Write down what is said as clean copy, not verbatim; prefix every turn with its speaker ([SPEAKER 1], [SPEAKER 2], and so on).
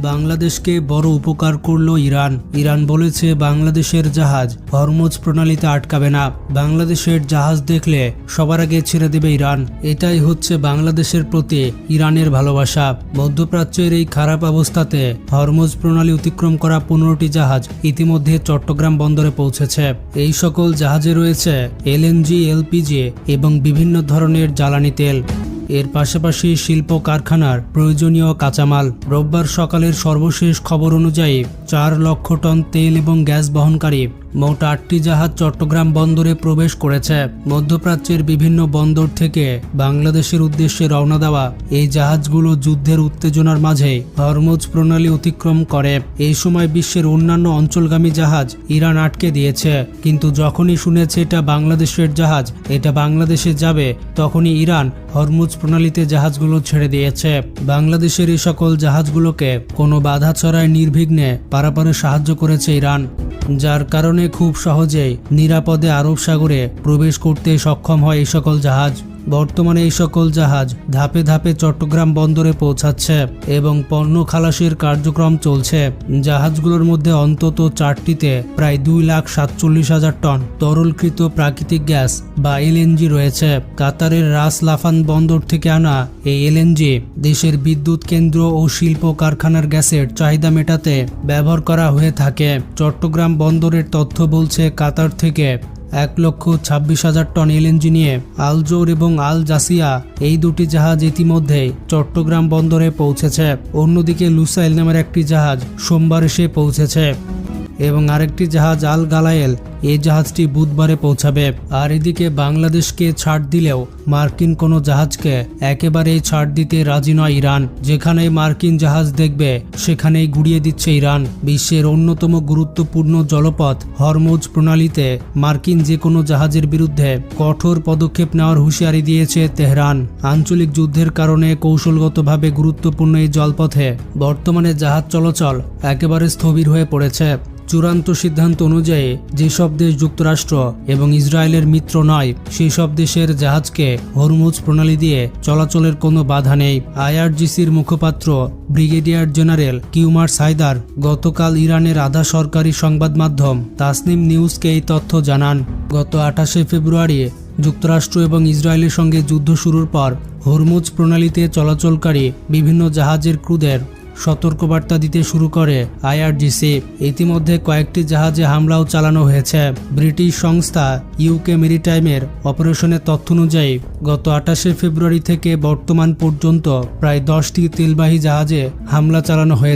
[SPEAKER 1] বাংলাদেশকে বড় উপকার করল ইরান। ইরান বলেছে বাংলাদেশের জাহাজ হরমুজ প্রণালীতে আটকাবে না। বাংলাদেশের জাহাজ দেখলে সবার আগে ছেড়ে দেবে ইরান। এটাই হচ্ছে বাংলাদেশের প্রতি ইরানের ভালোবাসা। মধ্যপ্রাচ্যের এই খারাপ অবস্থাতে হরমুজ প্রণালী অতিক্রম করা 15টি জাহাজ ইতিমধ্যে চট্টগ্রাম বন্দরে পৌঁছেছে। এই সকল জাহাজে রয়েছে এলএনজি, এলপিজি এবং বিভিন্ন ধরনের জ্বালানি তেল। এর পাশাপাশি শিল্প কারখানার প্রয়োজনীয় কাঁচামাল। রোববার সকালের সর্বশেষ খবর অনুযায়ী 4 লক্ষ টন তেল এবং গ্যাস বহনকারী মোট 8টি জাহাজ চট্টগ্রাম বন্দরে প্রবেশ করেছে। মধ্যপ্রাচ্যের বিভিন্ন বন্দর থেকে বাংলাদেশের উদ্দেশ্যে রওনা দেওয়া এই জাহাজগুলো যুদ্ধের উত্তেজনার মাঝে হরমুজ প্রণালী অতিক্রম করে। এই সময় বিশ্বের অন্যান্য অঞ্চলগামী জাহাজ ইরান আটকে দিয়েছে, কিন্তু যখনই শুনেছে এটা বাংলাদেশের জাহাজ, এটা বাংলাদেশে যাবে, তখনই ইরান হরমুজ প্রণালীতে জাহাজগুলো ছেড়ে দিয়েছে। বাংলাদেশের এই সকল জাহাজগুলোকে কোনো বাধা ছাড়াই নির্বিঘ্নে পারাপারে সাহায্য করেছে ইরান, যার কারণে খুব সহজেই নিরাপদে আরব সাগরে প্রবেশ করতে সক্ষম হয় এই সকল জাহাজ। বর্তমানে এই সকল জাহাজ ধাপে ধাপে চট্টগ্রাম বন্দরে পৌঁছাচ্ছে এবং পণ্য খালাসের কার্যক্রম চলছে। জাহাজগুলোর মধ্যে অন্তত 4টিতে প্রায় 2,47,000 টন তরলকৃত প্রাকৃতিক গ্যাস বা এলএনজি রয়েছে। কাতারের রাস লাফান বন্দর থেকে আনা এই এলএনজি দেশের বিদ্যুৎ কেন্দ্র ও শিল্প কারখানার গ্যাসের চাহিদা মেটাতে ব্যবহার করা হয়ে থাকে। চট্টগ্রাম বন্দরের তথ্য বলছে কাতার থেকে 1,26,000 টন এলএনজি নিয়ে আল জোর এবং আল জাসিয়া এই দুটি জাহাজ ইতিমধ্যে চট্টগ্রাম বন্দরে পৌঁছেছে। অন্যদিকে লুসাইল নামের একটি জাহাজ সোমবার এসে পৌঁছেছে এবং আরেকটি জাহাজ আল গালায়েল এই জাহাজটি বুধবারে পৌঁছাবে। আর এদিকে বাংলাদেশকে ছাড় দিলেও মার্কিন কোনো জাহাজকে একেবারেই ছাড় দিতে রাজি নয় ইরান। যেখানেই মার্কিন জাহাজ দেখবে সেখানেই গুড়িয়ে দিচ্ছে ইরান। বিশ্বের অন্যতম গুরুত্বপূর্ণ জলপথ হরমুজ প্রণালীতে মার্কিন যে কোনো জাহাজের বিরুদ্ধে কঠোর পদক্ষেপ নেওয়ার হুঁশিয়ারি দিয়েছে তেহরান। আঞ্চলিক যুদ্ধের কারণে কৌশলগতভাবে গুরুত্বপূর্ণ এই জলপথে বর্তমানে জাহাজ চলাচল একেবারে স্থবির হয়ে পড়েছে। চূড়ান্ত সিদ্ধান্ত অনুযায়ী যেসব দেশ যুক্তরাষ্ট্র এবং ইসরায়েলের মিত্র নয় সেই সব দেশের জাহাজকে হরমুজ প্রণালী দিয়ে চলাচলের কোনো বাধা নেই। আইআরজিসির মুখপাত্র ব্রিগেডিয়ার জেনারেল কিউমার সাইদার গতকাল ইরানের আধা সরকারি সংবাদ মাধ্যম তাসনিম নিউজকে এই তথ্য জানান। গত 28শে ফেব্রুয়ারি যুক্তরাষ্ট্র এবং ইসরায়েলের সঙ্গে যুদ্ধ শুরুর পর হরমুজ প্রণালীতে চলাচলকারী বিভিন্ন জাহাজের ক্রুদের সতর্কবার্তা দিতে শুরু করে আইআরজিসি। ইতিমধ্যে কয়েকটি জাহাজে হামলাও চালানো হয়েছে। ব্রিটিশ সংস্থা ইউকে মেরিটাইমের অপারেশনের তথ্য অনুযায়ী গত 28শে ফেব্রুয়ারি থেকে বর্তমান পর্যন্ত প্রায় 10টি তেলবাহী জাহাজে হামলা চালানো হয়েছে।